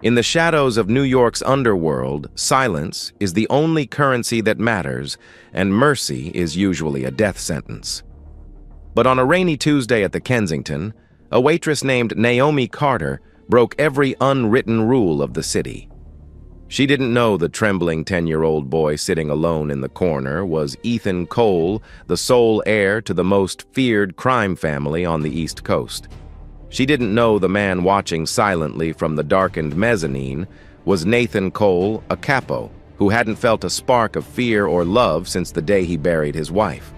In the shadows of New York's underworld, silence is the only currency that matters, and mercy is usually a death sentence. But on a rainy Tuesday at the Kensington, a waitress named Naomi Carter broke every unwritten rule of the city. She didn't know the trembling 10-year-old boy sitting alone in the corner was Ethan Cole, the sole heir to the most feared crime family on the East Coast. She didn't know the man watching silently from the darkened mezzanine was Nathan Cole, a capo, who hadn't felt a spark of fear or love since the day he buried his wife.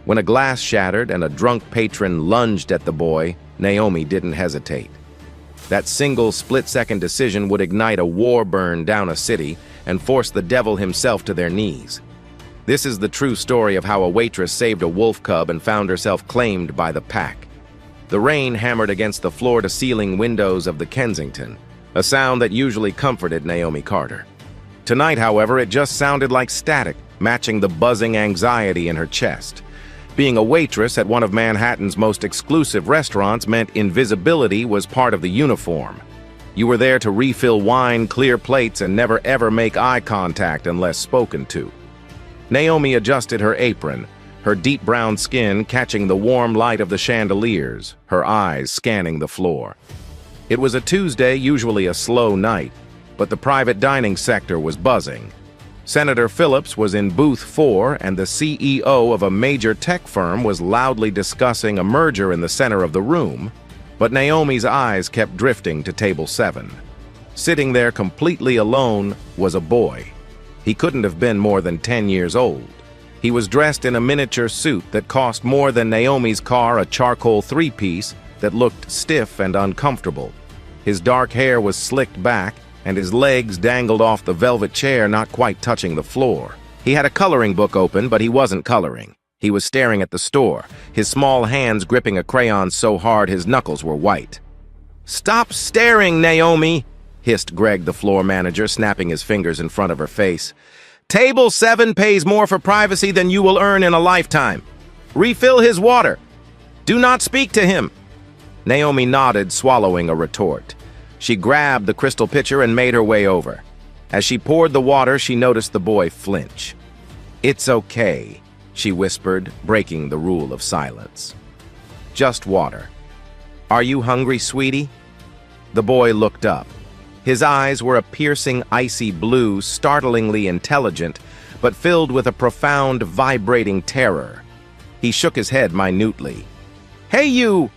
When a glass shattered and a drunk patron lunged at the boy, Naomi didn't hesitate. That single split-second decision would ignite a war burn down a city and force the devil himself to their knees. This is the true story of how a waitress saved a wolf cub and found herself claimed by the pack. The rain hammered against the floor-to-ceiling windows of the Kensington, a sound that usually comforted Naomi Carter. Tonight, however, it just sounded like static, matching the buzzing anxiety in her chest. Being a waitress at one of Manhattan's most exclusive restaurants meant invisibility was part of the uniform. You were there to refill wine, clear plates, and never ever make eye contact unless spoken to. Naomi adjusted her apron, her deep brown skin catching the warm light of the chandeliers, her eyes scanning the floor. It was a Tuesday, usually a slow night, but the private dining sector was buzzing. Senator Phillips was in booth 4, and the CEO of a major tech firm was loudly discussing a merger in the center of the room, but Naomi's eyes kept drifting to table 7. Sitting there completely alone was a boy. He couldn't have been more than 10 years old. He was dressed in a miniature suit that cost more than Naomi's car, a charcoal 3-piece that looked stiff and uncomfortable. His dark hair was slicked back, and his legs dangled off the velvet chair, not quite touching the floor. He had a coloring book open, but he wasn't coloring. He was staring at the store, his small hands gripping a crayon so hard his knuckles were white. "Stop staring, Naomi!" hissed Greg, the floor manager, snapping his fingers in front of her face. "Table 7 pays more for privacy than you will earn in a lifetime. Refill his water. Do not speak to him." Naomi nodded, swallowing a retort. She grabbed the crystal pitcher and made her way over. As she poured the water, she noticed the boy flinch. "It's okay," she whispered, breaking the rule of silence. "Just water. Are you hungry, sweetie?" The boy looked up. His eyes were a piercing, icy blue, startlingly intelligent, but filled with a profound, vibrating terror. He shook his head minutely. "Hey, you!"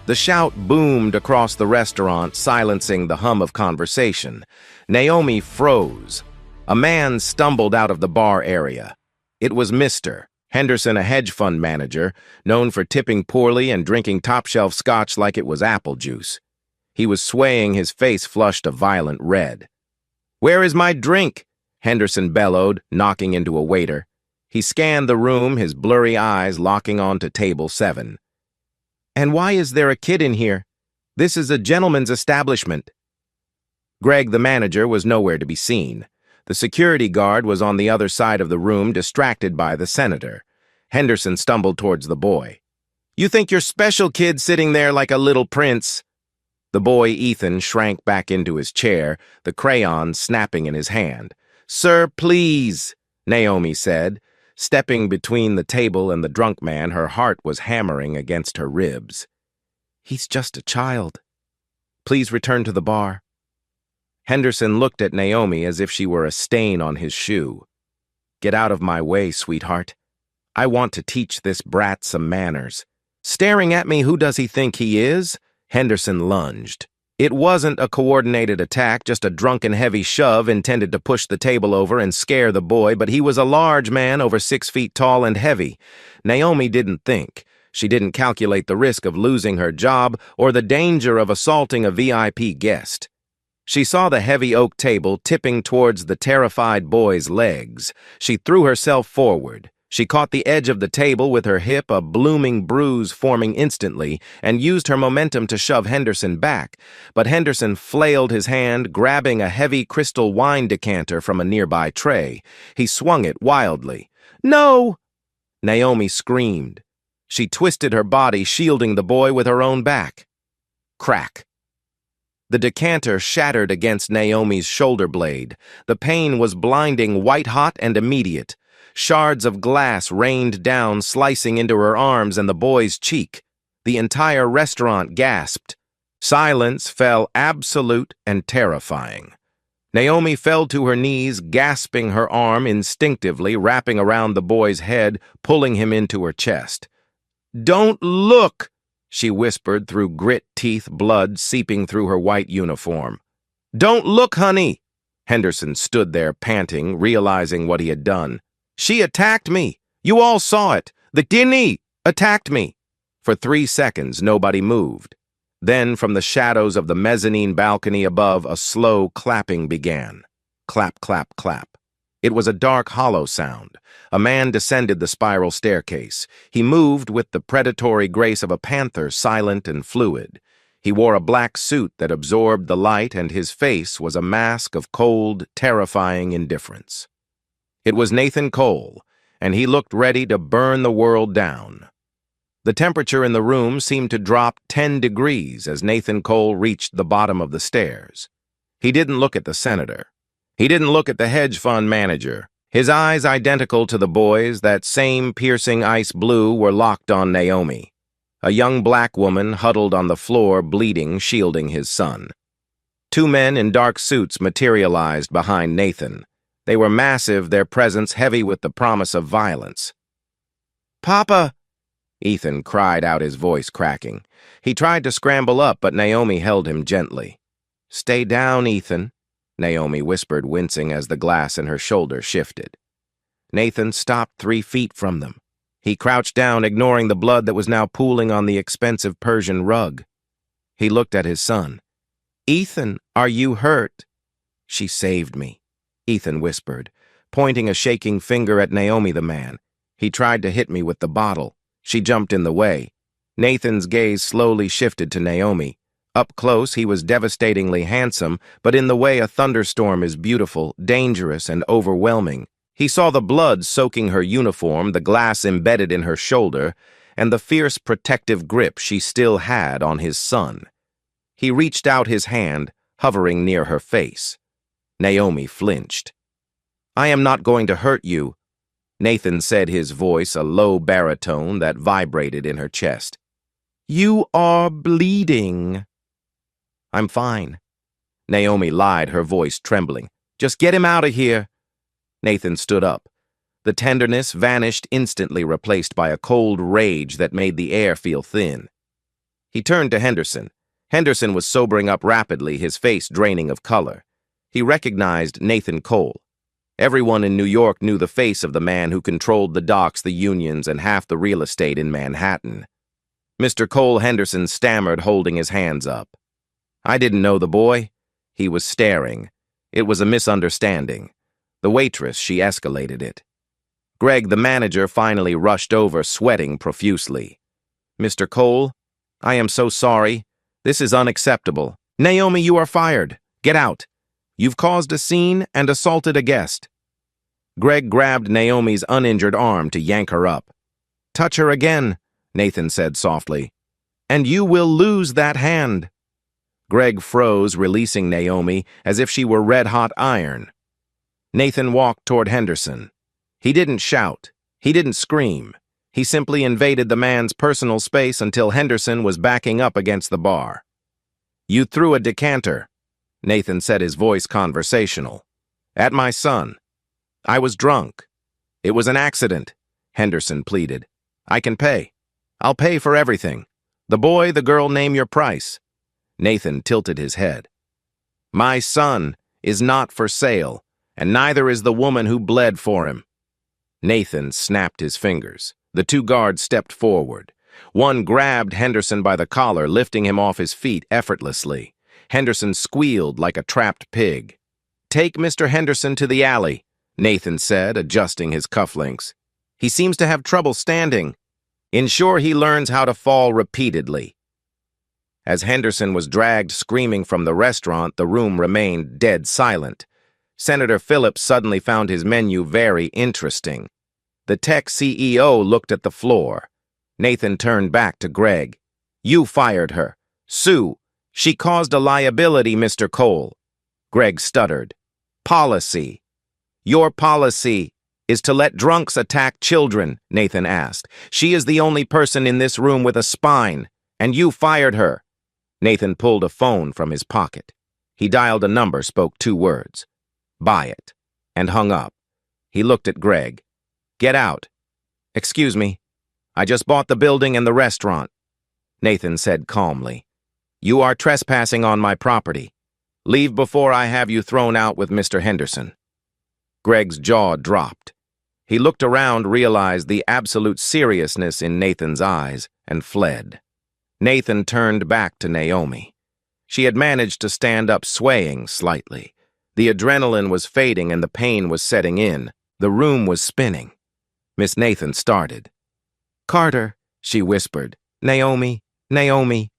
The shout boomed across the restaurant, silencing the hum of conversation. Naomi froze. A man stumbled out of the bar area. It was Mr. Henderson, a hedge fund manager, known for tipping poorly and drinking top-shelf scotch like it was apple juice. He was swaying, his face flushed a violent red. "Where is my drink?" Henderson bellowed, knocking into a waiter. He scanned the room, his blurry eyes locking onto table 7. "And why is there a kid in here? This is a gentleman's establishment." Greg, the manager, was nowhere to be seen. The security guard was on the other side of the room, distracted by the senator. Henderson stumbled towards the boy. "You think you're special, kid, sitting there like a little prince?" The boy, Ethan, shrank back into his chair, the crayon snapping in his hand. "Sir, please," Naomi said. Stepping between the table and the drunk man, her heart was hammering against her ribs. "He's just a child. Please return to the bar." Henderson looked at Naomi as if she were a stain on his shoe. "Get out of my way, sweetheart. I want to teach this brat some manners." "Staring at me, who does he think he is?" Henderson lunged. It wasn't a coordinated attack, just a drunken heavy shove intended to push the table over and scare the boy, but he was a large man, over 6 feet tall and heavy. Naomi didn't think. She didn't calculate the risk of losing her job or the danger of assaulting a VIP guest. She saw the heavy oak table tipping towards the terrified boy's legs. She threw herself forward. She caught the edge of the table with her hip, a blooming bruise forming instantly, and used her momentum to shove Henderson back. But Henderson flailed his hand, grabbing a heavy crystal wine decanter from a nearby tray. He swung it wildly. "No!" Naomi screamed. She twisted her body, shielding the boy with her own back. Crack. The decanter shattered against Naomi's shoulder blade. The pain was blinding, white-hot and immediate. Shards of glass rained down, slicing into her arms and the boy's cheek. The entire restaurant gasped. Silence fell absolute and terrifying. Naomi fell to her knees, gasping, her arm instinctively wrapping around the boy's head, pulling him into her chest. "Don't look!" she whispered through grit teeth, blood seeping through her white uniform. "Don't look, honey!" Henderson stood there panting, realizing what he had done. "She attacked me! You all saw it! The Guinea attacked me!" For 3 seconds, nobody moved. Then, from the shadows of the mezzanine balcony above, a slow clapping began. Clap, clap, clap. It was a dark, hollow sound. A man descended the spiral staircase. He moved with the predatory grace of a panther, silent and fluid. He wore a black suit that absorbed the light, and his face was a mask of cold, terrifying indifference. It was Nathan Cole, and he looked ready to burn the world down. The temperature in the room seemed to drop 10 degrees as Nathan Cole reached the bottom of the stairs. He didn't look at the senator. He didn't look at the hedge fund manager. His eyes, identical to the boy's, that same piercing ice blue, were locked on Naomi, a young black woman huddled on the floor, bleeding, shielding his son. 2 men in dark suits materialized behind Nathan. They were massive, their presence heavy with the promise of violence. "Papa!" Ethan cried out, his voice cracking. He tried to scramble up, but Naomi held him gently. "Stay down, Ethan," Naomi whispered, wincing as the glass in her shoulder shifted. Nathan stopped 3 feet from them. He crouched down, ignoring the blood that was now pooling on the expensive Persian rug. He looked at his son. "Ethan, are you hurt?" "She saved me," Ethan whispered, pointing a shaking finger at Naomi the man. "He tried to hit me with the bottle. She jumped in the way." Nathan's gaze slowly shifted to Naomi. Up close, he was devastatingly handsome, but in the way a thunderstorm is beautiful, dangerous, and overwhelming. He saw the blood soaking her uniform, the glass embedded in her shoulder, and the fierce protective grip she still had on his son. He reached out his hand, hovering near her face. Naomi flinched. "I am not going to hurt you," Nathan said, his voice a low baritone that vibrated in her chest. "You are bleeding." "I'm fine," Naomi lied, her voice trembling. "Just get him out of here." Nathan stood up. The tenderness vanished instantly, replaced by a cold rage that made the air feel thin. He turned to Henderson. Henderson was sobering up rapidly, his face draining of color. He recognized Nathan Cole. Everyone in New York knew the face of the man who controlled the docks, the unions, and half the real estate in Manhattan. Mr. Cole, Henderson stammered, holding his hands up. "I didn't know the boy." He was staring. It was a misunderstanding. The waitress, she escalated it. Greg, the manager, finally rushed over, sweating profusely. "Mr. Cole, I am so sorry. This is unacceptable. Naomi, you are fired. Get out. You've caused a scene and assaulted a guest." Greg grabbed Naomi's uninjured arm to yank her up. "Touch her again," Nathan said softly, "and you will lose that hand." Greg froze, releasing Naomi as if she were red-hot iron. Nathan walked toward Henderson. He didn't shout. He didn't scream. He simply invaded the man's personal space until Henderson was backing up against the bar. "You threw a decanter," Nathan said, his voice conversational, "at my son. I was drunk. It was an accident," Henderson pleaded. "I can pay. I'll pay for everything. The boy, the girl, name your price." Nathan tilted his head. "My son is not for sale, and neither is the woman who bled for him." Nathan snapped his fingers. The 2 guards stepped forward. One grabbed Henderson by the collar, lifting him off his feet effortlessly. Henderson squealed like a trapped pig. "Take Mr. Henderson to the alley," Nathan said, adjusting his cufflinks. "He seems to have trouble standing. Ensure he learns how to fall repeatedly." As Henderson was dragged screaming from the restaurant, the room remained dead silent. Senator Phillips suddenly found his menu very interesting. The tech CEO looked at the floor. Nathan turned back to Greg. "You fired her. Sue, She caused a liability, Mr. Cole. Greg stuttered. Policy. Your policy is to let drunks attack children, Nathan asked. She is the only person in this room with a spine, and you fired her. Nathan pulled a phone from his pocket. He dialed a number, spoke 2 words. Buy it, and hung up. He looked at Greg. Get out. Excuse me. I just bought the building and the restaurant. Nathan said calmly. You are trespassing on my property. Leave before I have you thrown out with Mr. Henderson. Greg's jaw dropped. He looked around, realized the absolute seriousness in Nathan's eyes, and fled. Nathan turned back to Naomi. She had managed to stand up, swaying slightly. The adrenaline was fading and the pain was setting in. The room was spinning. Miss Nathan started. Carter, she whispered. Naomi, Naomi.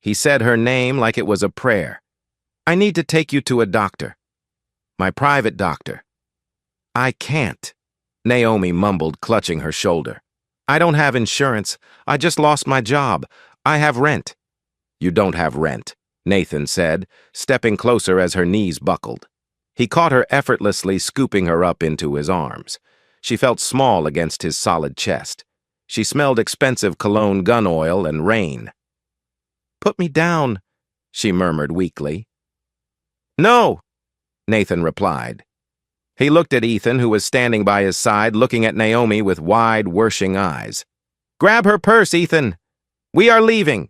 He said her name like it was a prayer. I need to take you to a doctor. My private doctor. I can't, Naomi mumbled, clutching her shoulder. I don't have insurance. I just lost my job. I have rent. You don't have rent, Nathan said, stepping closer as her knees buckled. He caught her effortlessly, scooping her up into his arms. She felt small against his solid chest. She smelled expensive cologne, gun oil, and rain. Put me down, she murmured weakly. No, Nathan replied. He looked at Ethan, who was standing by his side, looking at Naomi with wide, worshing eyes. Grab her purse, Ethan. We are leaving.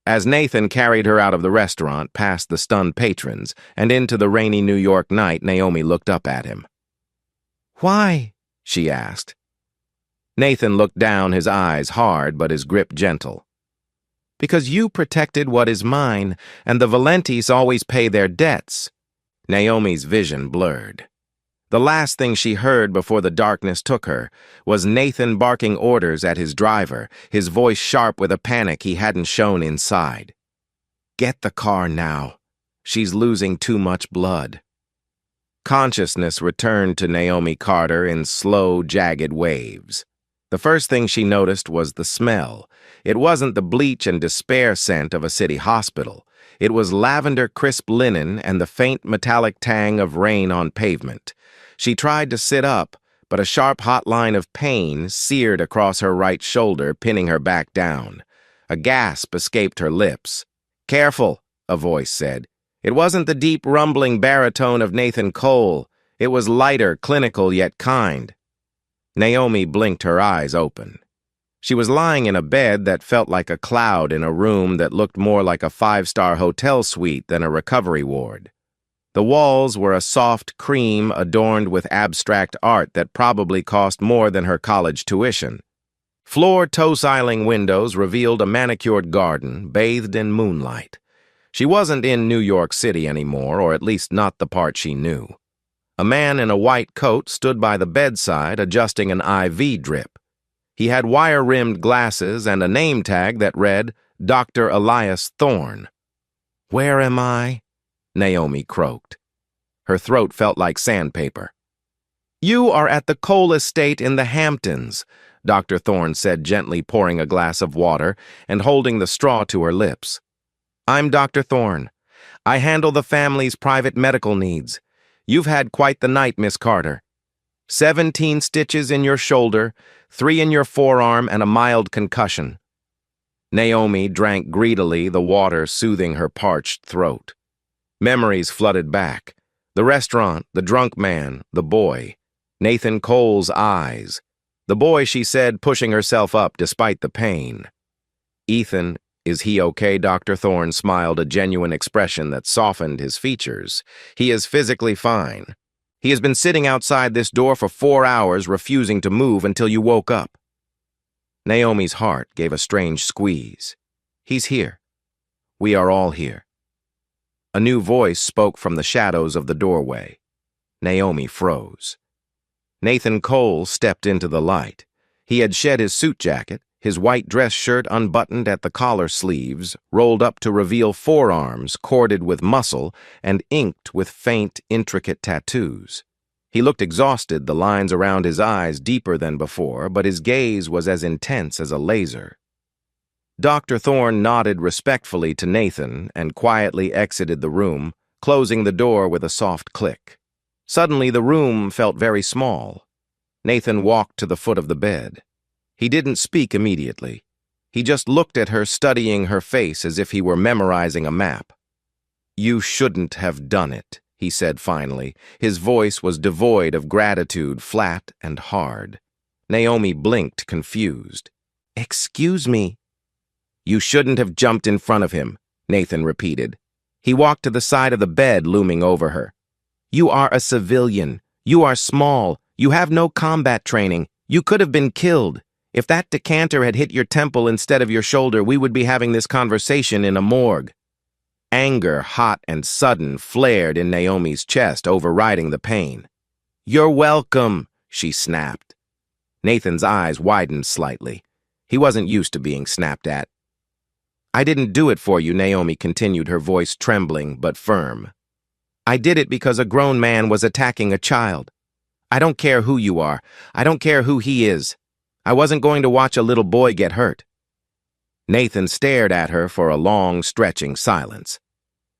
As Nathan carried her out of the restaurant, past the stunned patrons, and into the rainy New York night, Naomi looked up at him. Why? She asked. Nathan looked down, his eyes hard but his grip gentle. Because you protected what is mine, and the Valentis always pay their debts. Naomi's vision blurred. The last thing she heard before the darkness took her was Nathan barking orders at his driver, his voice sharp with a panic he hadn't shown inside. Get the car now. She's losing too much blood. Consciousness returned to Naomi Carter in slow, jagged waves. The first thing she noticed was the smell. It wasn't the bleach and despair scent of a city hospital. It was lavender crisp linen and the faint metallic tang of rain on pavement. She tried to sit up, but a sharp hot line of pain seared across her right shoulder, pinning her back down. A gasp escaped her lips. Careful, a voice said. It wasn't the deep rumbling baritone of Nathan Cole. It was lighter, clinical, yet kind. Naomi blinked, her eyes open. She was lying in a bed that felt like a cloud in a room that looked more like a 5-star hotel suite than a recovery ward. The walls were a soft cream adorned with abstract art that probably cost more than her college tuition. Floor toe-siling windows revealed a manicured garden bathed in moonlight. She wasn't in New York City anymore, or at least not the part she knew. A man in a white coat stood by the bedside adjusting an IV drip. He had wire-rimmed glasses and a name tag that read, Dr. Elias Thorne. Where am I? Naomi croaked. Her throat felt like sandpaper. You are at the Cole estate in the Hamptons, Dr. Thorne said, gently pouring a glass of water and holding the straw to her lips. I'm Dr. Thorne. I handle the family's private medical needs. You've had quite the night, Miss Carter. 17 stitches in your shoulder, 3 in your forearm, and a mild concussion. Naomi drank greedily, the water soothing her parched throat. Memories flooded back. The restaurant, the drunk man, the boy. Nathan Cole's eyes. The boy, she said, pushing herself up despite the pain. Ethan, is he okay? Dr. Thorne smiled, a genuine expression that softened his features. He is physically fine. He has been sitting outside this door for 4 hours, refusing to move until you woke up. Naomi's heart gave a strange squeeze. He's here. We are all here. A new voice spoke from the shadows of the doorway. Naomi froze. Nathan Cole stepped into the light. He had shed his suit jacket, his white dress shirt unbuttoned at the collar sleeves, rolled up to reveal forearms corded with muscle and inked with faint, intricate tattoos. He looked exhausted, the lines around his eyes deeper than before, but his gaze was as intense as a laser. Dr. Thorne nodded respectfully to Nathan and quietly exited the room, closing the door with a soft click. Suddenly, the room felt very small. Nathan walked to the foot of the bed. He didn't speak immediately. He just looked at her, studying her face as if he were memorizing a map. "You shouldn't have done it," he said finally. His voice was devoid of gratitude, flat and hard. Naomi blinked, confused. "Excuse me?" "You shouldn't have jumped in front of him," Nathan repeated. He walked to the side of the bed, looming over her. "You are a civilian. You are small. You have no combat training. You could have been killed. If that decanter had hit your temple instead of your shoulder, we would be having this conversation in a morgue." Anger, hot and sudden, flared in Naomi's chest, overriding the pain. "You're welcome," she snapped. Nathan's eyes widened slightly. He wasn't used to being snapped at. "I didn't do it for you," Naomi continued, her voice trembling but firm. "I did it because a grown man was attacking a child. I don't care who you are. I don't care who he is. I wasn't going to watch a little boy get hurt." Nathan stared at her for a long, stretching silence.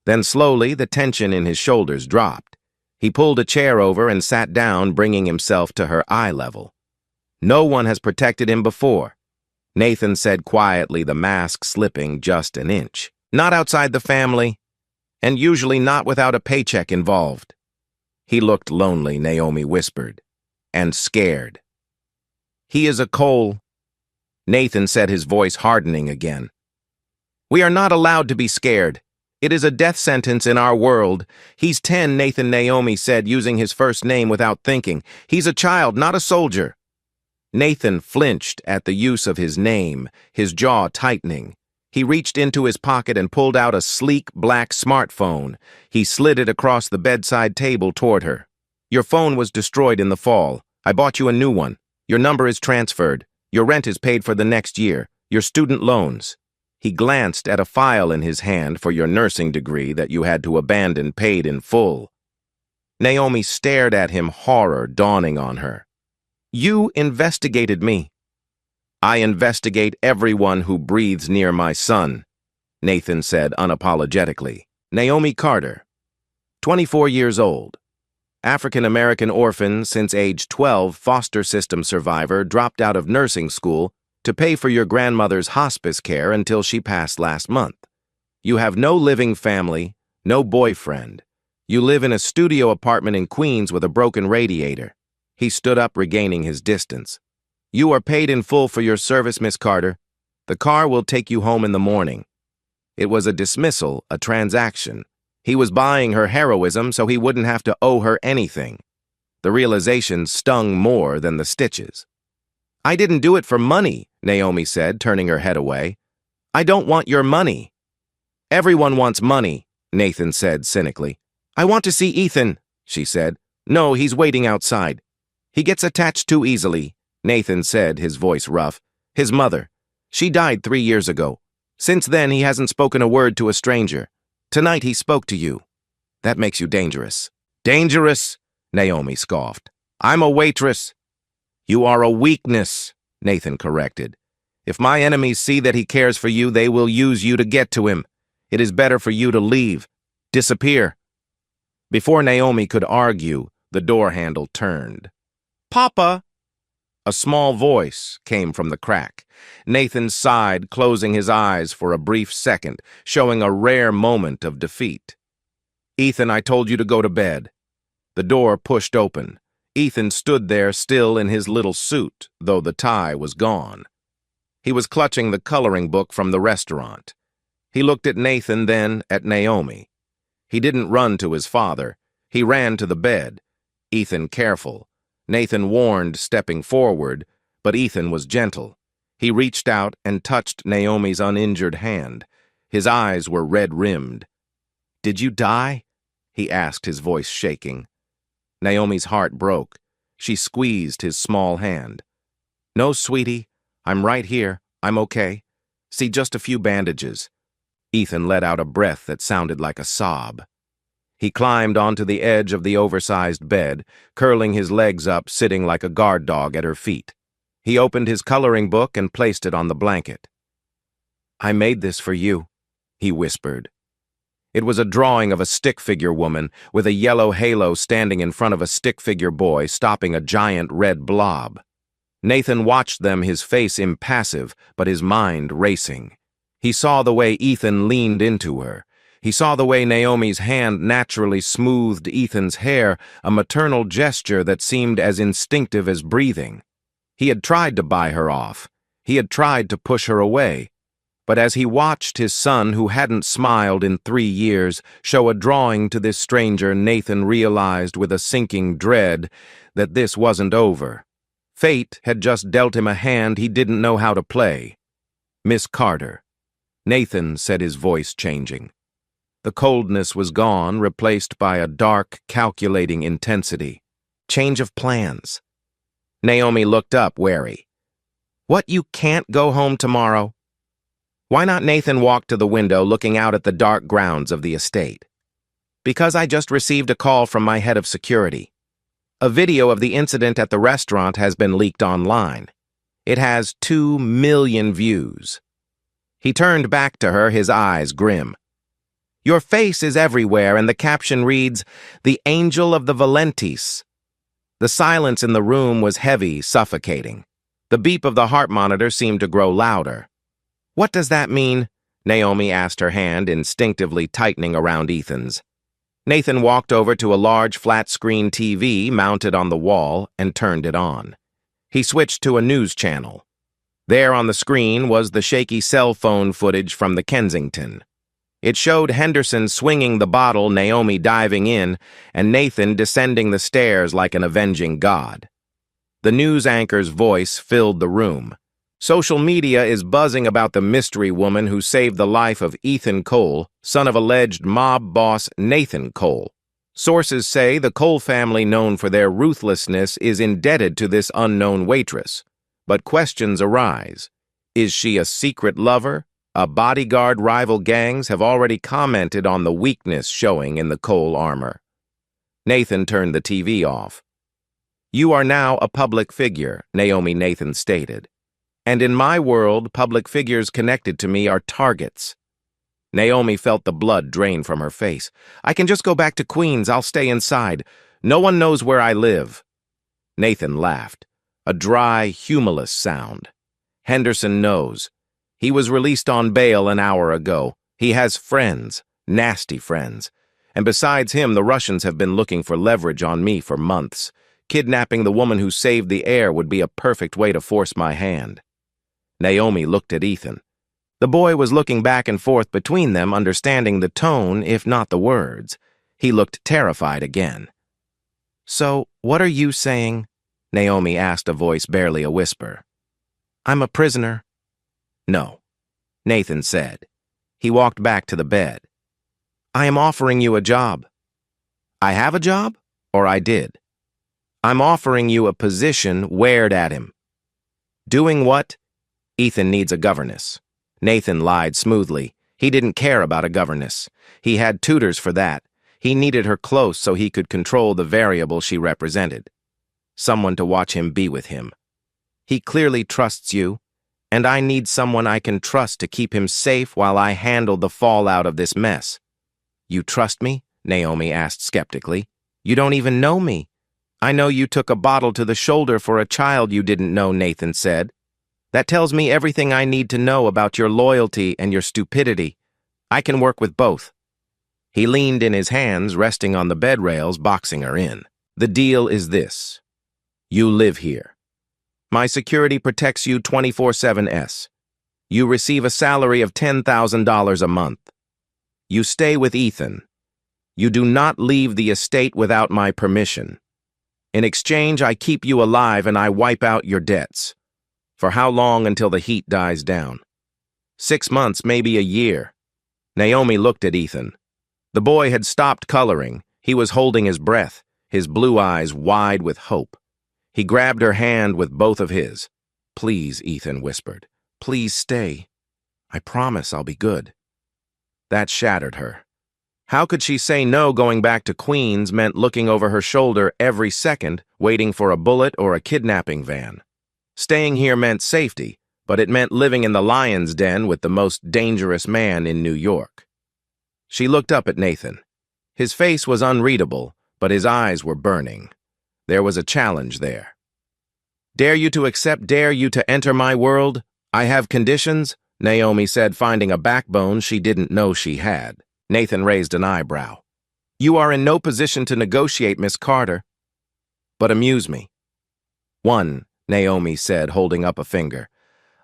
Then slowly, the tension in his shoulders dropped. He pulled a chair over and sat down, bringing himself to her eye level. "No one has protected him before," Nathan said quietly, the mask slipping just an inch. "Not outside the family, and usually not without a paycheck involved." "He looked lonely," Naomi whispered, "and scared." "He is a Cole," Nathan said, his voice hardening again. "We are not allowed to be scared. It is a death sentence in our world. He's 10, Nathan," Naomi said, using his first name without thinking. "He's a child, not a soldier." Nathan flinched at the use of his name, his jaw tightening. He reached into his pocket and pulled out a sleek black smartphone. He slid it across the bedside table toward her. "Your phone was destroyed in the fall. I bought you a new one. Your number is transferred. Your rent is paid for the next year. Your student loans." He glanced at a file in his hand for your nursing degree that you had to abandon, paid in full. Naomi stared at him, horror dawning on her. "You investigated me." "I investigate everyone who breathes near my son," Nathan said unapologetically. Naomi Carter, 24 years old. African-American orphan since age 12, foster system survivor, dropped out of nursing school to pay for your grandmother's hospice care until she passed last month. You have no living family, no boyfriend. You live in a studio apartment in Queens with a broken radiator. He stood up, regaining his distance. "You are paid in full for your service, Miss Carter. The car will take you home in the morning." It was a dismissal, a transaction. He was buying her heroism so he wouldn't have to owe her anything. The realization stung more than the stitches. "I didn't do it for money," Naomi said, turning her head away. "I don't want your money." "Everyone wants money," Nathan said cynically. "I want to see Ethan," she said. "No, he's waiting outside." "He gets attached too easily," Nathan said, his voice rough. "His mother. She died 3 years ago. Since then, he hasn't spoken a word to a stranger. Tonight he spoke to you. That makes you dangerous." "Dangerous?" Naomi scoffed. "I'm a waitress." "You are a weakness," Nathan corrected. "If my enemies see that he cares for you, they will use you to get to him. It is better for you to leave. Disappear." Before Naomi could argue, the door handle turned. "Papa!" A small voice came from the crack. Nathan sighed, closing his eyes for a brief second, showing a rare moment of defeat. "Ethan, I told you to go to bed." The door pushed open. Ethan stood there, still in his little suit, though the tie was gone. He was clutching the coloring book from the restaurant. He looked at Nathan, then at Naomi. He didn't run to his father. He ran to the bed. "Ethan, careful." Nathan warned, stepping forward, but Ethan was gentle. He reached out and touched Naomi's uninjured hand. His eyes were red-rimmed. "Did you die?" he asked, his voice shaking. Naomi's heart broke. She squeezed his small hand. "No, sweetie. I'm right here. I'm okay. See, just a few bandages." Ethan let out a breath that sounded like a sob. He climbed onto the edge of the oversized bed, curling his legs up, sitting like a guard dog at her feet. He opened his coloring book and placed it on the blanket. "I made this for you," he whispered. It was a drawing of a stick-figure woman with a yellow halo standing in front of a stick-figure boy stopping a giant red blob. Nathan watched them, his face impassive, but his mind racing. He saw the way Ethan leaned into her. He saw the way Naomi's hand naturally smoothed Ethan's hair, a maternal gesture that seemed as instinctive as breathing. He had tried to buy her off. He had tried to push her away. But as he watched his son, who hadn't smiled in 3 years, show a drawing to this stranger, Nathan realized with a sinking dread that this wasn't over. Fate had just dealt him a hand he didn't know how to play. "Miss Carter." Nathan said, his voice changing. The coldness was gone, replaced by a dark, calculating intensity. "Change of plans." Naomi looked up, wary. "What, you can't go home tomorrow?" Why not? Nathan walked to the window, looking out at the dark grounds of the estate. "Because I just received a call from my head of security. A video of the incident at the restaurant has been leaked online. It has 2 million views." He turned back to her, his eyes grim. "Your face is everywhere, and the caption reads, 'The Angel of the Valentis.'" The silence in the room was heavy, suffocating. The beep of the heart monitor seemed to grow louder. "What does that mean?" Naomi asked, her hand instinctively tightening around Ethan's. Nathan walked over to a large flat-screen TV mounted on the wall and turned it on. He switched to a news channel. There on the screen was the shaky cell phone footage from the Kensington. It showed Henderson swinging the bottle, Naomi diving in, and Nathan descending the stairs like an avenging god. The news anchor's voice filled the room. Social media is buzzing about the mystery woman who saved the life of Ethan Cole, son of alleged mob boss Nathan Cole. Sources say the Cole family, known for their ruthlessness, is indebted to this unknown waitress. But questions arise. Is she a secret lover? A bodyguard? Rival gangs have already commented on the weakness showing in the Cole armor. Nathan turned the TV off. "You are now a public figure," Nathan stated. "And in my world, public figures connected to me are targets." Naomi felt the blood drain from her face. "I can just go back to Queens. I'll stay inside. No one knows where I live." Nathan laughed, a dry, humorless sound. "Henderson knows. He was released on bail an hour ago. He has friends, nasty friends. And besides him, the Russians have been looking for leverage on me for months. Kidnapping the woman who saved the heir would be a perfect way to force my hand." Naomi looked at Ethan. The boy was looking back and forth between them, understanding the tone, if not the words. He looked terrified again. "So, what are you saying?" Naomi asked, a voice barely a whisper. "I'm a prisoner." "No," Nathan said. He walked back to the bed. "I am offering you a job." "I have a job? Or I did?" "I'm offering you a position," wared at him. "Doing what?" "Ethan needs a governess." Nathan lied smoothly. He didn't care about a governess. He had tutors for that. He needed her close so he could control the variable she represented. Someone to watch him be with him. "He clearly trusts you, and I need someone I can trust to keep him safe while I handle the fallout of this mess." "You trust me?" Naomi asked skeptically. "You don't even know me." "I know you took a bottle to the shoulder for a child you didn't know," Nathan said. "That tells me everything I need to know about your loyalty and your stupidity. I can work with both." He leaned in, his hands resting on the bed rails, boxing her in. "The deal is this. You live here. My security protects you 24/7. You receive a salary of $10,000 a month. You stay with Ethan. You do not leave the estate without my permission. In exchange, I keep you alive and I wipe out your debts. For how long until the heat dies down? 6 months, maybe a year." Naomi looked at Ethan. The boy had stopped coloring. He was holding his breath, his blue eyes wide with hope. He grabbed her hand with both of his. "Please," Ethan whispered. "Please stay. I promise I'll be good." That shattered her. How could she say no? Going back to Queens meant looking over her shoulder every second, waiting for a bullet or a kidnapping van. Staying here meant safety, but it meant living in the lion's den with the most dangerous man in New York. She looked up at Nathan. His face was unreadable, but his eyes were burning. There was a challenge there. Dare you to enter my world? I have conditions, Naomi said, finding a backbone she didn't know she had. Nathan raised an eyebrow. You are in no position to negotiate, Miss Carter. But amuse me. 1, Naomi said, holding up a finger.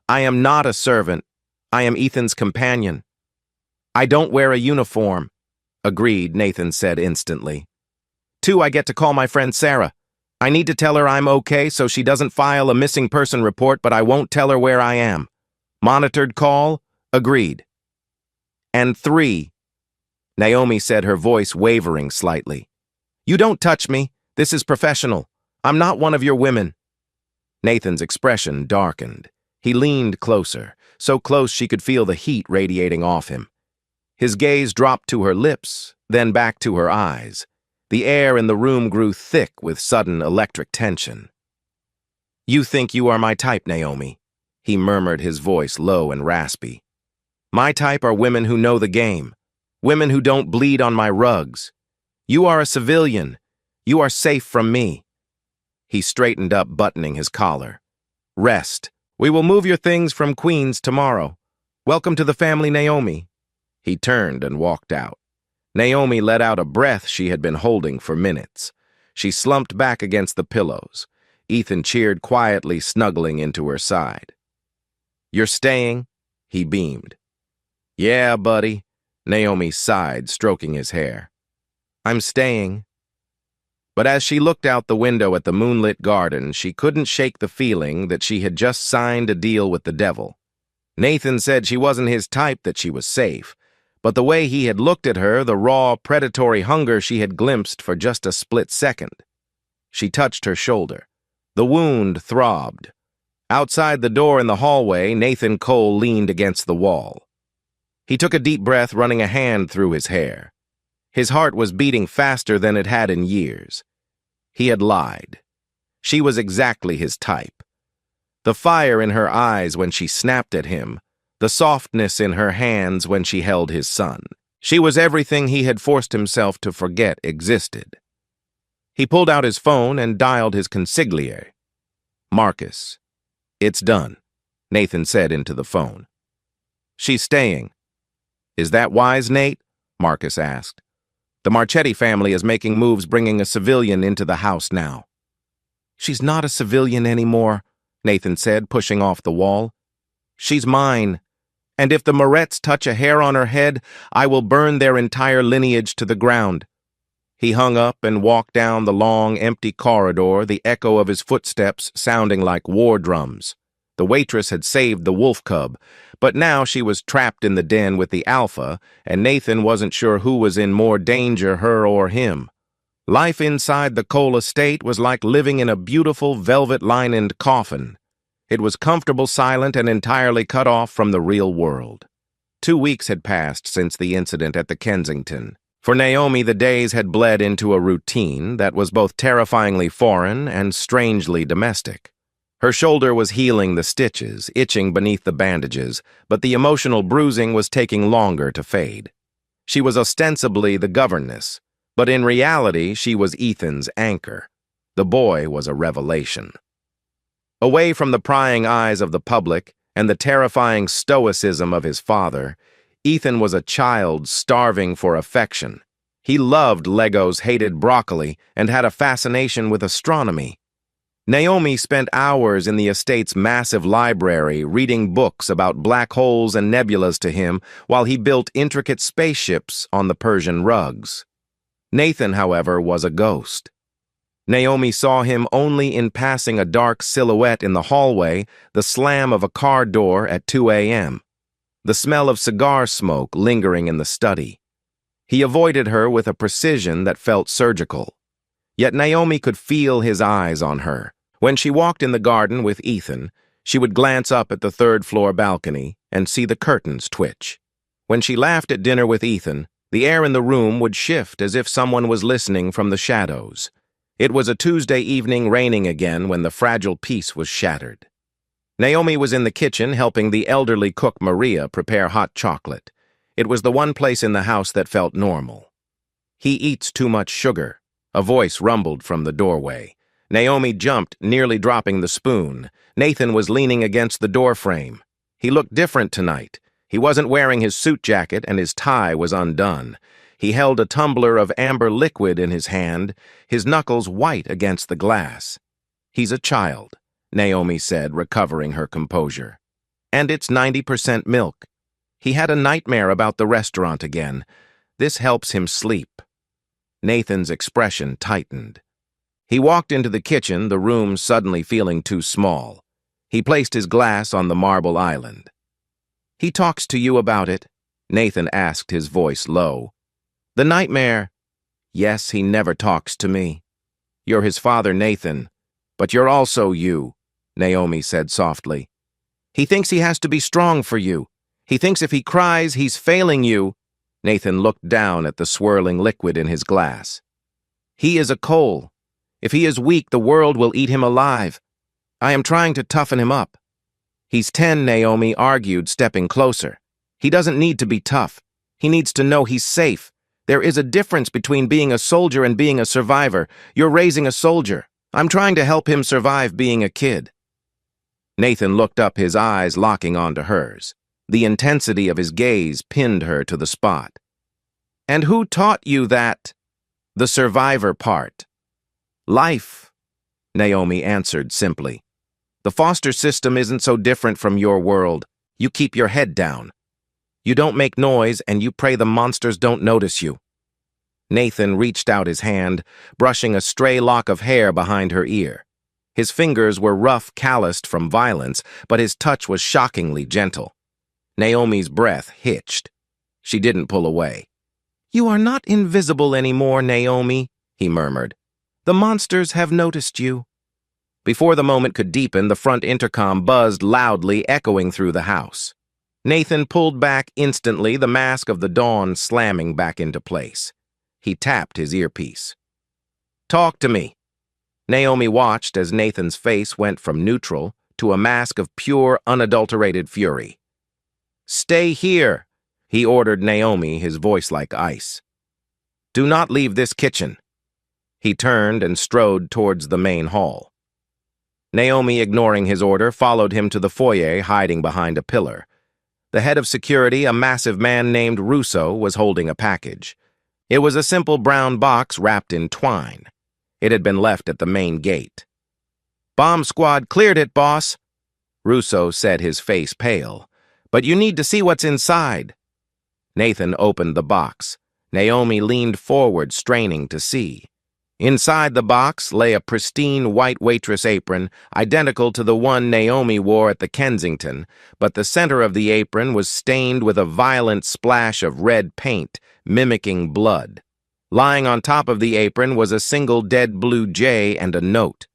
I am not a servant. I am Ethan's companion. I don't wear a uniform. Agreed, Nathan said instantly. 2, I get to call my friend Sarah. I need to tell her I'm okay so she doesn't file a missing person report, but I won't tell her where I am. Monitored call? Agreed. And 3, Naomi said, her voice wavering slightly. You don't touch me. This is professional. I'm not one of your women. Nathan's expression darkened. He leaned closer, so close she could feel the heat radiating off him. His gaze dropped to her lips, then back to her eyes. The air in the room grew thick with sudden electric tension. You think you are my type, Naomi, he murmured, his voice low and raspy. My type are women who know the game, women who don't bleed on my rugs. You are a civilian. You are safe from me. He straightened up, buttoning his collar. Rest. We will move your things from Queens tomorrow. Welcome to the family, Naomi. He turned and walked out. Naomi let out a breath she had been holding for minutes. She slumped back against the pillows. Ethan cheered quietly, snuggling into her side. You're staying? He beamed. Yeah, buddy, Naomi sighed, stroking his hair. I'm staying. But as she looked out the window at the moonlit garden, she couldn't shake the feeling that she had just signed a deal with the devil. Nathan said she wasn't his type, that she was safe. But the way he had looked at her, the raw, predatory hunger she had glimpsed for just a split second. She touched her shoulder. The wound throbbed. Outside the door in the hallway, Nathan Cole leaned against the wall. He took a deep breath, running a hand through his hair. His heart was beating faster than it had in years. He had lied. She was exactly his type. The fire in her eyes when she snapped at him, the softness in her hands when she held his son. She was everything he had forced himself to forget existed. He pulled out his phone and dialed his consigliere. Marcus. It's done, Nathan said into the phone. She's staying. Is that wise, Nate? Marcus asked. The Marchetti family is making moves, bringing a civilian into the house now. She's not a civilian anymore, Nathan said, pushing off the wall. She's mine. And if the Moretts touch a hair on her head, I will burn their entire lineage to the ground. He hung up and walked down the long, empty corridor, the echo of his footsteps sounding like war drums. The waitress had saved the wolf cub, but now she was trapped in the den with the alpha, and Nathan wasn't sure who was in more danger, her or him. Life inside the Cole estate was like living in a beautiful velvet-lined coffin. It was comfortable, silent, and entirely cut off from the real world. 2 weeks had passed since the incident at the Kensington. For Naomi, the days had bled into a routine that was both terrifyingly foreign and strangely domestic. Her shoulder was healing the stitches, itching beneath the bandages, but the emotional bruising was taking longer to fade. She was ostensibly the governess, but in reality she was Ethan's anchor. The boy was a revelation. Away from the prying eyes of the public and the terrifying stoicism of his father, Ethan was a child starving for affection. He loved Legos, hated broccoli, and had a fascination with astronomy. Naomi spent hours in the estate's massive library reading books about black holes and nebulas to him while he built intricate spaceships on the Persian rugs. Nathan, however, was a ghost. Naomi saw him only in passing, a dark silhouette in the hallway, the slam of a car door at 2 a.m., the smell of cigar smoke lingering in the study. He avoided her with a precision that felt surgical. Yet Naomi could feel his eyes on her. When she walked in the garden with Ethan, she would glance up at the third-floor balcony and see the curtains twitch. When she laughed at dinner with Ethan, the air in the room would shift as if someone was listening from the shadows. It was a Tuesday evening, raining again, when the fragile peace was shattered. Naomi was in the kitchen helping the elderly cook Maria prepare hot chocolate. It was the one place in the house that felt normal. "He eats too much sugar," a voice rumbled from the doorway. Naomi jumped, nearly dropping the spoon. Nathan was leaning against the doorframe. He looked different tonight. He wasn't wearing his suit jacket and his tie was undone. He held a tumbler of amber liquid in his hand, his knuckles white against the glass. "He's a child," Naomi said, recovering her composure. "And it's 90% milk. He had a nightmare about the restaurant again. This helps him sleep." Nathan's expression tightened. He walked into the kitchen, the room suddenly feeling too small. He placed his glass on the marble island. "He talks to you about it?" Nathan asked, his voice low. "The nightmare?" "Yes, he never talks to me." "You're his father, Nathan. But you're also you," Naomi said softly. "He thinks he has to be strong for you. He thinks if he cries, he's failing you." Nathan looked down at the swirling liquid in his glass. "He is a coal. If he is weak, the world will eat him alive. I am trying to toughen him up." "He's 10, Naomi argued, stepping closer. "He doesn't need to be tough. He needs to know he's safe. There is a difference between being a soldier and being a survivor. You're raising a soldier. I'm trying to help him survive being a kid." Nathan looked up, his eyes locking onto hers. The intensity of his gaze pinned her to the spot. "And who taught you that?" "The survivor part." "Life," Naomi answered simply. "The foster system isn't so different from your world. You keep your head down. You don't make noise, and you pray the monsters don't notice you." Nathan reached out his hand, brushing a stray lock of hair behind her ear. His fingers were rough, calloused from violence, but his touch was shockingly gentle. Naomi's breath hitched. She didn't pull away. "You are not invisible anymore, Naomi," he murmured. "The monsters have noticed you." Before the moment could deepen, the front intercom buzzed loudly, echoing through the house. Nathan pulled back instantly, the mask of the dawn slamming back into place. He tapped his earpiece. "Talk to me." Naomi watched as Nathan's face went from neutral to a mask of pure, unadulterated fury. "Stay here," he ordered Naomi, his voice like ice. "Do not leave this kitchen." He turned and strode towards the main hall. Naomi, ignoring his order, followed him to the foyer, hiding behind a pillar. The head of security, a massive man named Russo, was holding a package. It was a simple brown box wrapped in twine. It had been left at the main gate. "Bomb squad cleared it, boss," Russo said, his face pale. "But you need to see what's inside." Nathan opened the box. Naomi leaned forward, straining to see. Inside the box lay a pristine white waitress apron, identical to the one Naomi wore at the Kensington, but the center of the apron was stained with a violent splash of red paint, mimicking blood. Lying on top of the apron was a single dead blue jay and a note.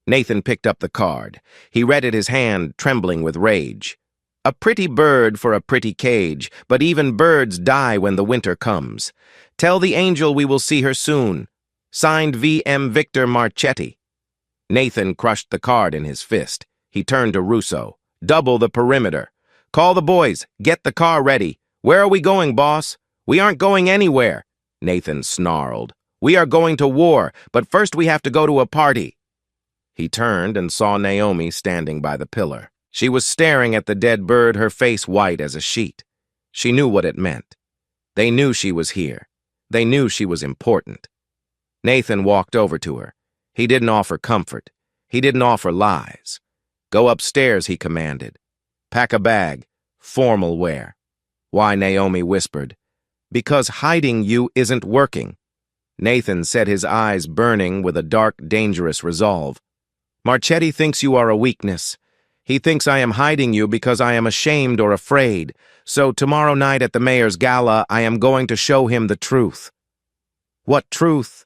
Nathan picked up the card. He read it, his hand trembling with rage. "A pretty bird for a pretty cage, but even birds die when the winter comes. Tell the angel we will see her soon. Signed V.M. Victor Marchetti." Nathan crushed the card in his fist. He turned to Russo. "Double the perimeter. Call the boys. Get the car ready. Where are we going, boss?" "We aren't going anywhere," Nathan snarled. "We are going to war, but first we have to go to a party." He turned and saw Naomi standing by the pillar. She was staring at the dead bird, her face white as a sheet. She knew what it meant. They knew she was here. They knew she was important. Nathan walked over to her. He didn't offer comfort. He didn't offer lies. "Go upstairs," he commanded. "Pack a bag. Formal wear." "Why?" Naomi whispered. "Because hiding you isn't working." Nathan said, his eyes burning with a dark, dangerous resolve. "Marchetti thinks you are a weakness. He thinks I am hiding you because I am ashamed or afraid. So tomorrow night at the mayor's gala, I am going to show him the truth." "What truth?"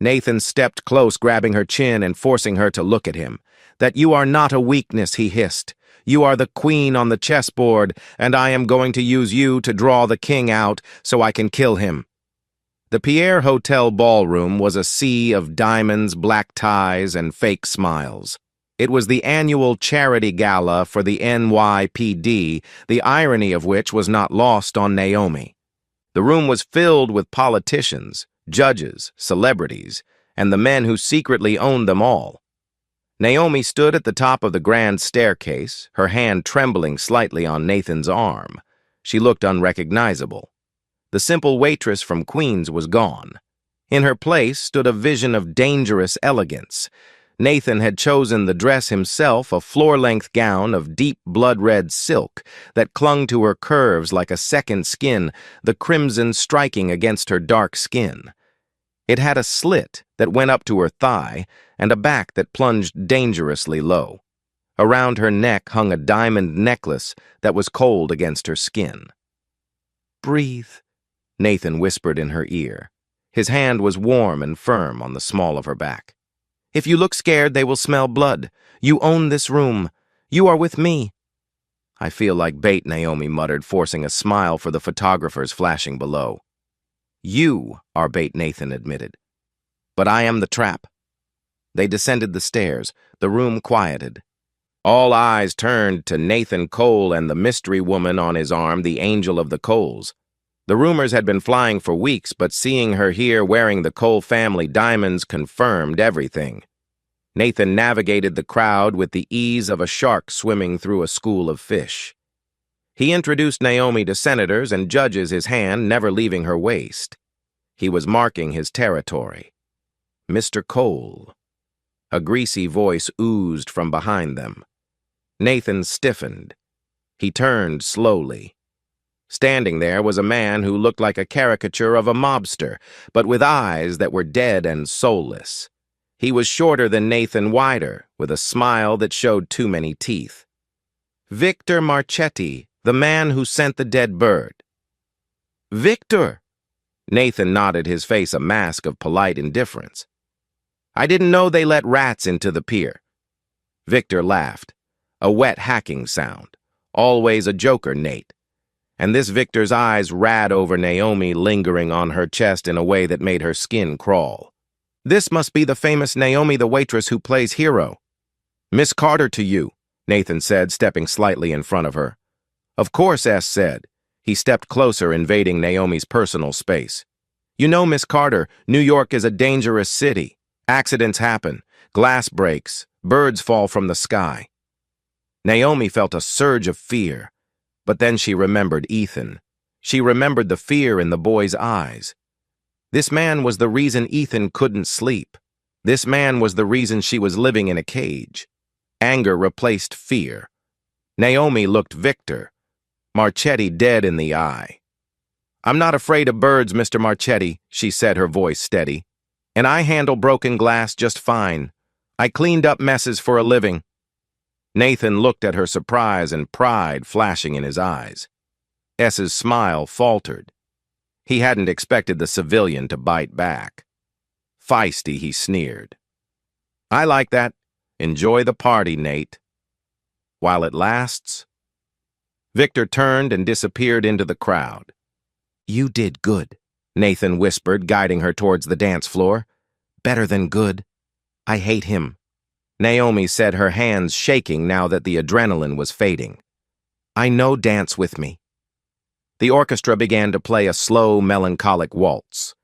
Nathan stepped close, grabbing her chin and forcing her to look at him. "That you are not a weakness," he hissed. "You are the queen on the chessboard, and I am going to use you to draw the king out so I can kill him." The Pierre Hotel ballroom was a sea of diamonds, black ties, and fake smiles. It was the annual charity gala for the NYPD, the irony of which was not lost on Naomi. The room was filled with politicians, judges, celebrities, and the men who secretly owned them all. Naomi stood at the top of the grand staircase, her hand trembling slightly on Nathan's arm. She looked unrecognizable. The simple waitress from Queens was gone. In her place stood a vision of dangerous elegance. Nathan had chosen the dress himself, a floor-length gown of deep blood-red silk that clung to her curves like a second skin, the crimson striking against her dark skin. It had a slit that went up to her thigh and a back that plunged dangerously low. Around her neck hung a diamond necklace that was cold against her skin. "Breathe," Nathan whispered in her ear. His hand was warm and firm on the small of her back. "If you look scared, they will smell blood. You own this room. You are with me." "I feel like bait," Naomi muttered, forcing a smile for the photographers flashing below. "You are bait," Nathan admitted. "But I am the trap." They descended the stairs. The room quieted. All eyes turned to Nathan Cole and the mystery woman on his arm, the Angel of the Coles. The rumors had been flying for weeks, but seeing her here wearing the Cole family diamonds confirmed everything. Nathan navigated the crowd with the ease of a shark swimming through a school of fish. He introduced Naomi to senators and judges, his hand never leaving her waist. He was marking his territory. "Mr. Cole." A greasy voice oozed from behind them. Nathan stiffened. He turned slowly. Standing there was a man who looked like a caricature of a mobster, but with eyes that were dead and soulless. He was shorter than Nathan, wider, with a smile that showed too many teeth. "Victor Marchetti, the man who sent the dead bird." "Victor!" Nathan nodded, his face a mask of polite indifference. "I didn't know they let rats into the pier." Victor laughed, a wet hacking sound. Always a joker, Nate. And this Victor's eyes ran over Naomi, lingering on her chest in a way that made her skin crawl. "This must be the famous Naomi the waitress who plays hero." "Miss Carter to you," Nathan said, stepping slightly in front of her. "Of course," S said. He stepped closer, invading Naomi's personal space. "You know, Miss Carter, New York is a dangerous city. Accidents happen, glass breaks, birds fall from the sky." Naomi felt a surge of fear, but then she remembered Ethan. She remembered the fear in the boy's eyes. This man was the reason Ethan couldn't sleep. This man was the reason she was living in a cage. Anger replaced fear. Naomi looked Victor, Marchetti dead in the eye. "I'm not afraid of birds, Mr. Marchetti," she said, her voice steady. "And I handle broken glass just fine. I cleaned up messes for a living." Nathan looked at her, surprise and pride flashing in his eyes. S's smile faltered. He hadn't expected the civilian to bite back. Feisty, he sneered. "I like that. Enjoy the party, Nate. While it lasts." Victor turned and disappeared into the crowd. "You did good," Nathan whispered, guiding her towards the dance floor. "Better than good. I hate him," Naomi said, her hands shaking now that the adrenaline was fading. "I know, dance with me." The orchestra began to play a slow, melancholic waltz.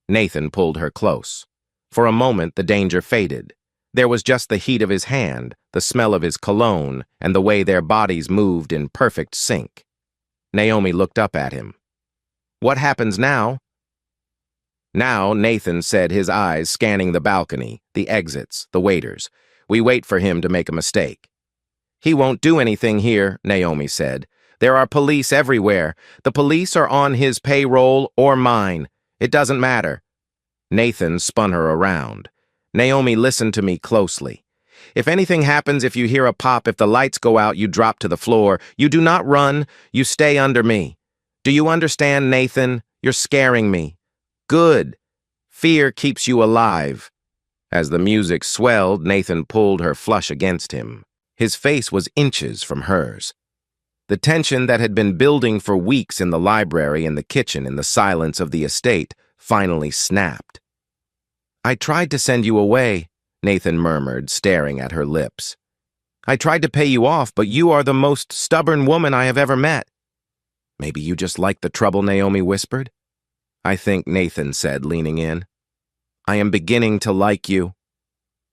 Nathan pulled her close. For a moment, the danger faded. There was just the heat of his hand, the smell of his cologne, and the way their bodies moved in perfect sync. Naomi looked up at him. "What happens now?" "Now," Nathan said, his eyes scanning the balcony, the exits, the waiters. "We wait for him to make a mistake." "He won't do anything here," Naomi said. "There are police everywhere. The police are on his payroll or mine. It doesn't matter." Nathan spun her around. "Naomi, listen to me closely. If anything happens, if you hear a pop, if the lights go out, you drop to the floor. You do not run. You stay under me. Do you understand, Nathan? You're scaring me." "Good. Fear keeps you alive." As the music swelled, Nathan pulled her flush against him. His face was inches from hers. The tension that had been building for weeks in the library, in the kitchen, in the silence of the estate, finally snapped. "I tried to send you away," Nathan murmured, staring at her lips. I tried to pay you off, but you are the most stubborn woman I have ever met. Maybe you just like the trouble, Naomi whispered. I think, Nathan said, leaning in. I am beginning to like you.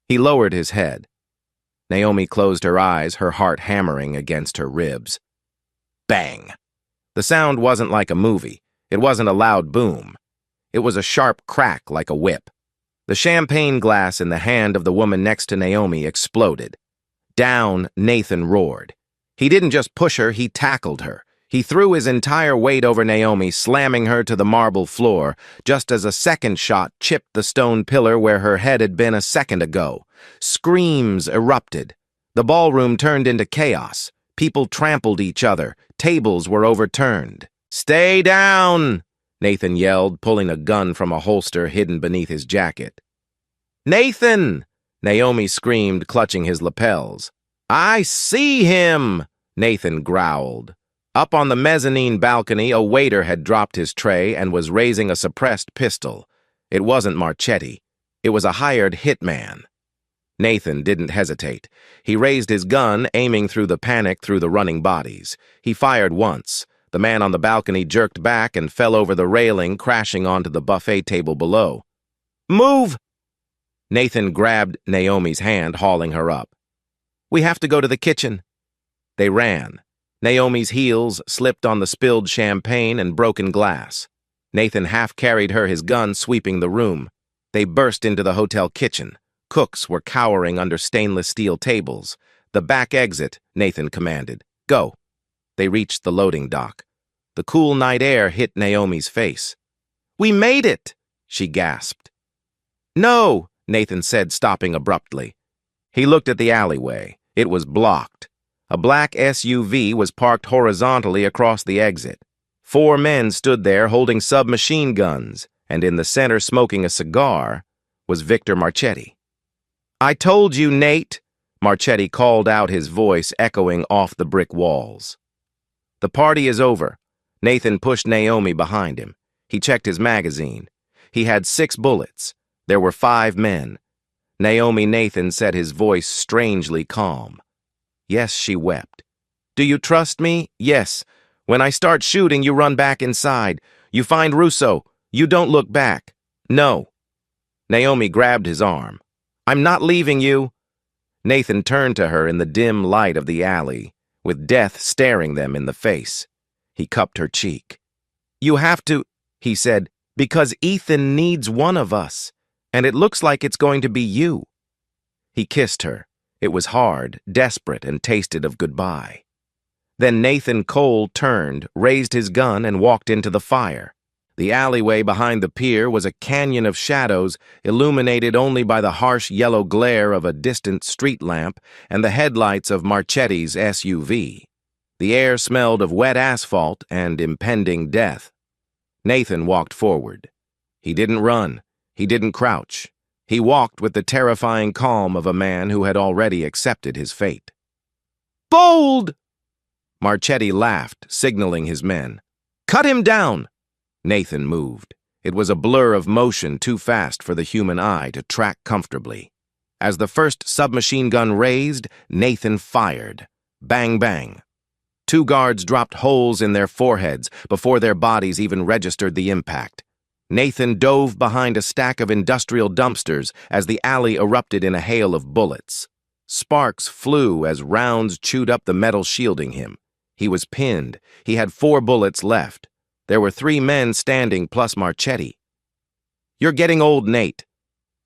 He lowered his head. Naomi closed her eyes, her heart hammering against her ribs. Bang! The sound wasn't like a movie. It wasn't a loud boom. It was a sharp crack like a whip. The champagne glass in the hand of the woman next to Naomi exploded. Down, Nathan roared. He didn't just push her, he tackled her. He threw his entire weight over Naomi, slamming her to the marble floor, just as a second shot chipped the stone pillar where her head had been a second ago. Screams erupted. The ballroom turned into chaos. People trampled each other. Tables were overturned. "Stay down!" Nathan yelled, pulling a gun from a holster hidden beneath his jacket. "Nathan!" Naomi screamed, clutching his lapels. "I see him!" Nathan growled. Up on the mezzanine balcony, a waiter had dropped his tray and was raising a suppressed pistol. It wasn't Marchetti. It was a hired hitman. Nathan didn't hesitate. He raised his gun, aiming through the panic through the running bodies. He fired once. The man on the balcony jerked back and fell over the railing, crashing onto the buffet table below. "Move!" Nathan grabbed Naomi's hand, hauling her up. "We have to go to the kitchen." They ran. Naomi's heels slipped on the spilled champagne and broken glass. Nathan half-carried her, his gun sweeping the room. They burst into the hotel kitchen. Cooks were cowering under stainless steel tables. "The back exit," Nathan commanded. "Go." They reached the loading dock. The cool night air hit Naomi's face. "We made it!" she gasped. "No!" Nathan said, stopping abruptly. He looked at the alleyway. It was blocked. A black SUV was parked horizontally across the exit. 4 men stood there holding submachine guns, and in the center smoking a cigar was Victor Marchetti. "I told you, Nate!" Marchetti called out, his voice echoing off the brick walls. "The party is over." Nathan pushed Naomi behind him. He checked his magazine. He had 6 bullets. There were 5 men. "Naomi," Nathan said, his voice strangely calm. "Yes," she wept. "Do you trust me?" "Yes. When I start shooting, you run back inside. You find Russo. You don't look back." "No." Naomi grabbed his arm. "I'm not leaving you." Nathan turned to her in the dim light of the alley, with death staring them in the face. He cupped her cheek. "You have to," he said, "because Ethan needs one of us, and it looks like it's going to be you." He kissed her. It was hard, desperate, and tasted of goodbye. Then Nathan Cole turned, raised his gun, and walked into the fire. The alleyway behind the pier was a canyon of shadows, illuminated only by the harsh yellow glare of a distant street lamp and the headlights of Marchetti's SUV. The air smelled of wet asphalt and impending death. Nathan walked forward. He didn't run. He didn't crouch. He walked with the terrifying calm of a man who had already accepted his fate. "Bold!" Marchetti laughed, signaling his men. "Cut him down!" Nathan moved. It was a blur of motion too fast for the human eye to track comfortably. As the first submachine gun raised, Nathan fired. Bang, bang. 2 guards dropped holes in their foreheads before their bodies even registered the impact. Nathan dove behind a stack of industrial dumpsters as the alley erupted in a hail of bullets. Sparks flew as rounds chewed up the metal shielding him. He was pinned. He had 4 bullets left. There were 3 men standing plus Marchetti. "You're getting old, Nate."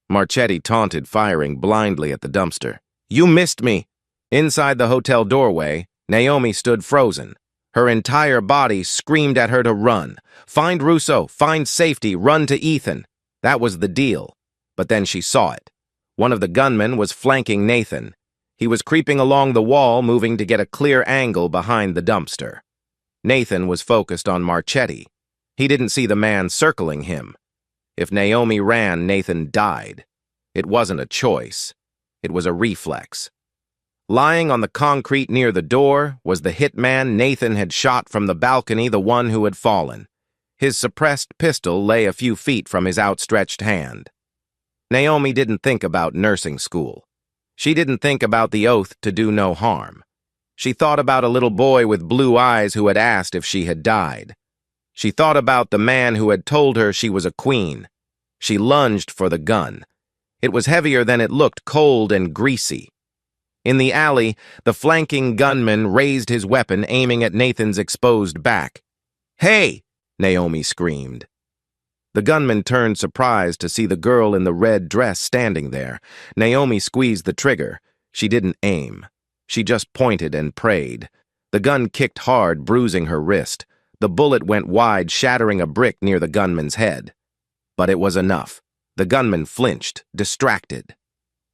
Marchetti taunted, firing blindly at the dumpster. "You missed me." Inside the hotel doorway, Naomi stood frozen. Her entire body screamed at her to run. Find Russo, find safety, run to Ethan. That was the deal. But then she saw it. One of the gunmen was flanking Nathan. He was creeping along the wall, moving to get a clear angle behind the dumpster. Nathan was focused on Marchetti. He didn't see the man circling him. If Naomi ran, Nathan died. It wasn't a choice. It was a reflex. Lying on the concrete near the door was the hitman Nathan had shot from the balcony, the one who had fallen. His suppressed pistol lay a few feet from his outstretched hand. Naomi didn't think about nursing school. She didn't think about the oath to do no harm. She thought about a little boy with blue eyes who had asked if she had died. She thought about the man who had told her she was a queen. She lunged for the gun. It was heavier than it looked, cold and greasy. In the alley, the flanking gunman raised his weapon, aiming at Nathan's exposed back. "Hey!" Naomi screamed. The gunman turned surprised to see the girl in the red dress standing there. Naomi squeezed the trigger. She didn't aim. She just pointed and prayed. The gun kicked hard, bruising her wrist. The bullet went wide, shattering a brick near the gunman's head. But it was enough. The gunman flinched, distracted.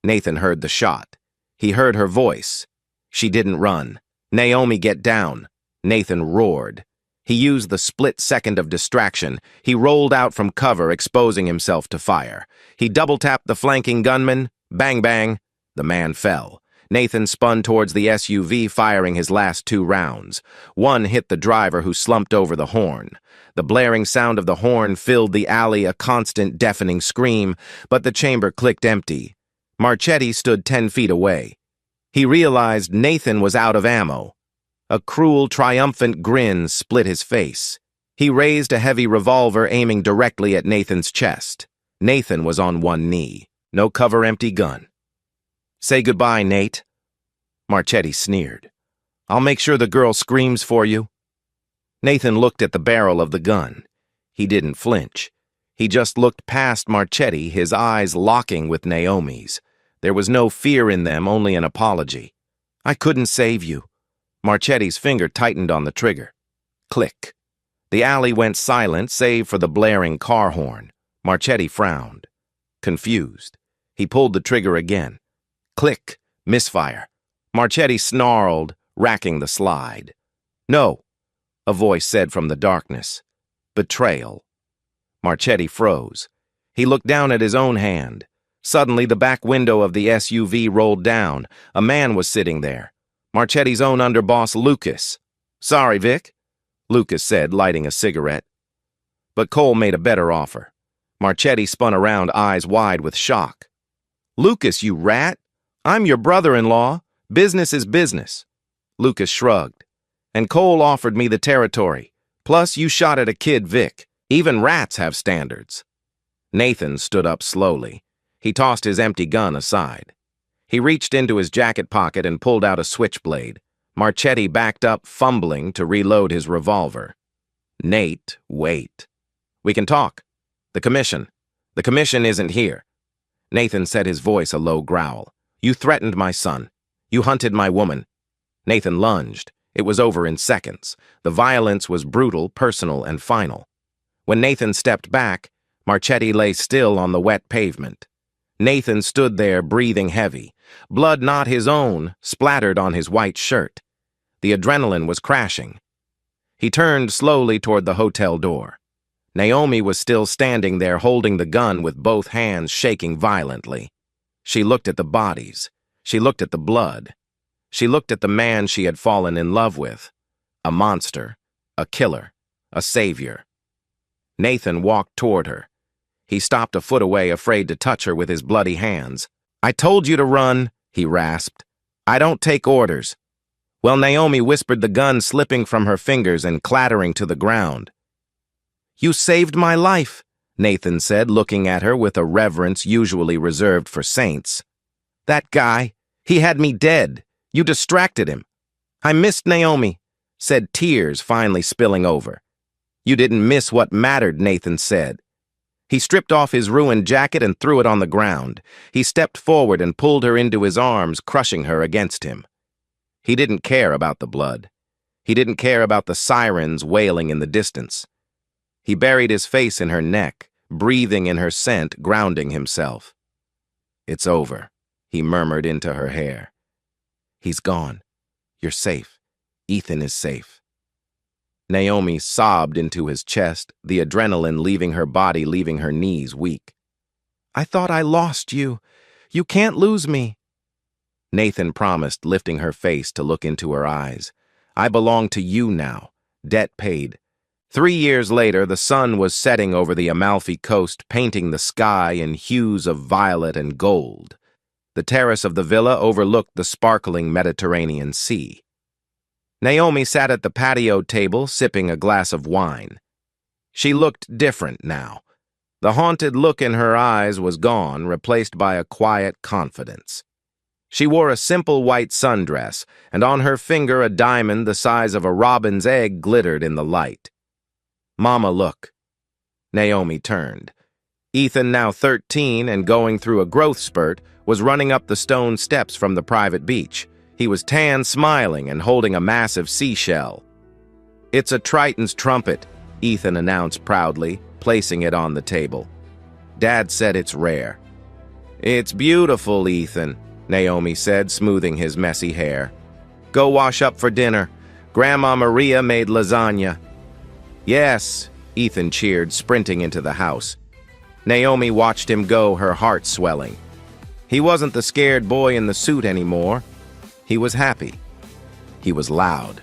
Nathan heard the shot. He heard her voice. She didn't run. "Naomi, get down." Nathan roared. He used the split second of distraction. He rolled out from cover, exposing himself to fire. He double-tapped the flanking gunman. Bang, bang. The man fell. Nathan spun towards the SUV, firing his last 2 rounds. One hit the driver, who slumped over the horn. The blaring sound of the horn filled the alley, a constant, deafening scream, but the chamber clicked empty. Marchetti stood 10 feet away. He realized Nathan was out of ammo. A cruel, triumphant grin split his face. He raised a heavy revolver, aiming directly at Nathan's chest. Nathan was on one knee. No cover, empty gun. "Say goodbye, Nate." Marchetti sneered. "I'll make sure the girl screams for you." Nathan looked at the barrel of the gun. He didn't flinch. He just looked past Marchetti, his eyes locking with Naomi's. There was no fear in them, only an apology. "I couldn't save you." Marchetti's finger tightened on the trigger. Click. The alley went silent, save for the blaring car horn. Marchetti frowned. Confused. He pulled the trigger again. Click. Misfire. Marchetti snarled, racking the slide. "No," a voice said from the darkness. "Betrayal." Marchetti froze. He looked down at his own hand. Suddenly, the back window of the SUV rolled down. A man was sitting there. Marchetti's own underboss, Lucas. "Sorry, Vic," Lucas said, lighting a cigarette. But Cole made a better offer. Marchetti spun around, eyes wide with shock. "Lucas, you rat! I'm your brother-in-law. Business is business." Lucas shrugged. "And Cole offered me the territory. Plus, you shot at a kid, Vic. Even rats have standards." Nathan stood up slowly. He tossed his empty gun aside. He reached into his jacket pocket and pulled out a switchblade. Marchetti backed up, fumbling to reload his revolver. "Nate, wait. We can talk. The commission. The commission isn't here." Nathan said, his voice a low growl. "You threatened my son. You hunted my woman." Nathan lunged. It was over in seconds. The violence was brutal, personal, and final. When Nathan stepped back, Marchetti lay still on the wet pavement. Nathan stood there, breathing heavy. Blood not his own splattered on his white shirt. The adrenaline was crashing. He turned slowly toward the hotel door. Naomi was still standing there, holding the gun with both hands shaking violently. She looked at the bodies. She looked at the blood. She looked at the man she had fallen in love with. A monster, a killer, a savior. Nathan walked toward her. He stopped a foot away, afraid to touch her with his bloody hands. "I told you to run," he rasped. "I don't take orders." Well, Naomi whispered, the gun slipping from her fingers and clattering to the ground. "You saved my life," Nathan said, looking at her with a reverence usually reserved for saints. "That guy, he had me dead. You distracted him." "I missed Naomi," said, tears finally spilling over. "You didn't miss what mattered," Nathan said. He stripped off his ruined jacket and threw it on the ground. He stepped forward and pulled her into his arms, crushing her against him. He didn't care about the blood. He didn't care about the sirens wailing in the distance. He buried his face in her neck, breathing in her scent, grounding himself. "It's over," he murmured into her hair. "He's gone. You're safe. Ethan is safe." Naomi sobbed into his chest, the adrenaline leaving her body, leaving her knees weak. "I thought I lost you. You can't lose me." Nathan promised, lifting her face to look into her eyes. "I belong to you now. Debt paid." 3 years later, the sun was setting over the Amalfi Coast, painting the sky in hues of violet and gold. The terrace of the villa overlooked the sparkling Mediterranean Sea. Naomi sat at the patio table, sipping a glass of wine. She looked different now. The haunted look in her eyes was gone, replaced by a quiet confidence. She wore a simple white sundress, and on her finger a diamond the size of a robin's egg glittered in the light. "Mama, look." Naomi turned. Ethan, now 13 and going through a growth spurt, was running up the stone steps from the private beach. He was tan, smiling, and holding a massive seashell. "It's a Triton's trumpet," Ethan announced proudly, placing it on the table. "Dad said it's rare." "It's beautiful, Ethan," Naomi said, smoothing his messy hair. "Go wash up for dinner. Grandma Maria made lasagna." "Yes," Ethan cheered, sprinting into the house. Naomi watched him go, her heart swelling. He wasn't the scared boy in the suit anymore. He was happy. He was loud.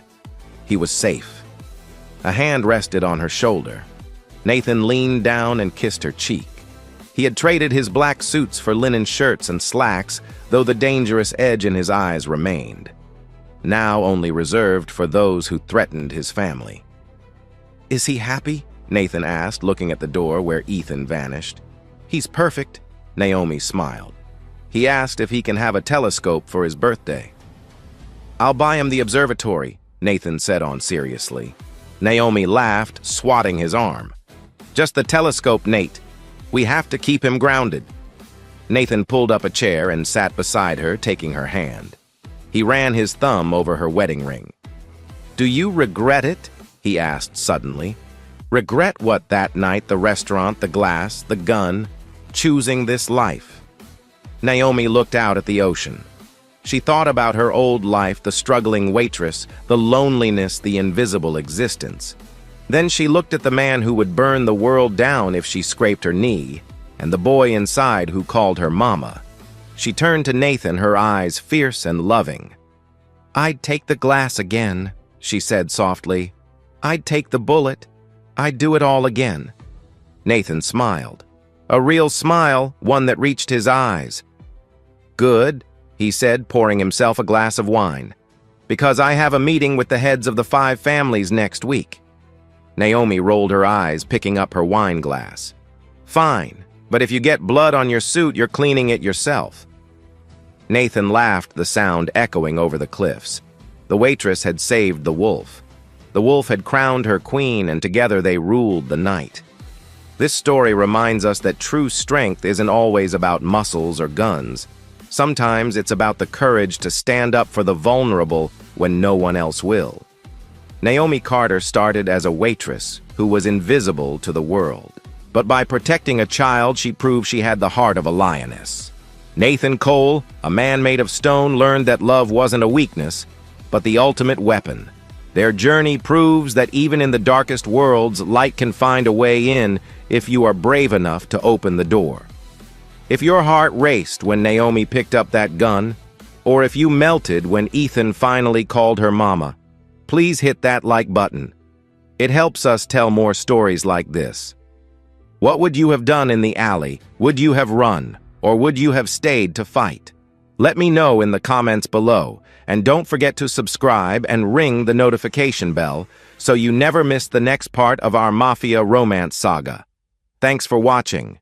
He was safe. A hand rested on her shoulder. Nathan leaned down and kissed her cheek. He had traded his black suits for linen shirts and slacks, though the dangerous edge in his eyes remained, now only reserved for those who threatened his family. "Is he happy?" Nathan asked, looking at the door where Ethan vanished. "He's perfect," Naomi smiled. "He asked if he can have a telescope for his birthday." "I'll buy him the observatory," Nathan said on seriously. Naomi laughed, swatting his arm. "Just the telescope, Nate. We have to keep him grounded." Nathan pulled up a chair and sat beside her, taking her hand. He ran his thumb over her wedding ring. "Do you regret it?" he asked suddenly. "Regret what that night, the restaurant, the glass, the gun, choosing this life?" Naomi looked out at the ocean. She thought about her old life, the struggling waitress, the loneliness, the invisible existence. Then she looked at the man who would burn the world down if she scraped her knee, and the boy inside who called her mama. She turned to Nathan, her eyes fierce and loving. "I'd take the glass again," she said softly. "I'd take the bullet. I'd do it all again." Nathan smiled. A real smile, one that reached his eyes. "Good," he said, pouring himself a glass of wine. "Because I have a meeting with the heads of the 5 families next week." Naomi rolled her eyes, picking up her wine glass. "Fine, but if you get blood on your suit, you're cleaning it yourself." Nathan laughed, the sound echoing over the cliffs. The waitress had saved the wolf. The wolf had crowned her queen, and together they ruled the night. This story reminds us that true strength isn't always about muscles or guns. Sometimes it's about the courage to stand up for the vulnerable when no one else will. Naomi Carter started as a waitress who was invisible to the world. But by protecting a child, she proved she had the heart of a lioness. Nathan Cole, a man made of stone, learned that love wasn't a weakness, but the ultimate weapon. Their journey proves that even in the darkest worlds, light can find a way in if you are brave enough to open the door. If your heart raced when Naomi picked up that gun, or if you melted when Ethan finally called her mama, please hit that like button. It helps us tell more stories like this. What would you have done in the alley? Would you have run, or would you have stayed to fight? Let me know in the comments below, and don't forget to subscribe and ring the notification bell so you never miss the next part of our Mafia romance saga. Thanks for watching.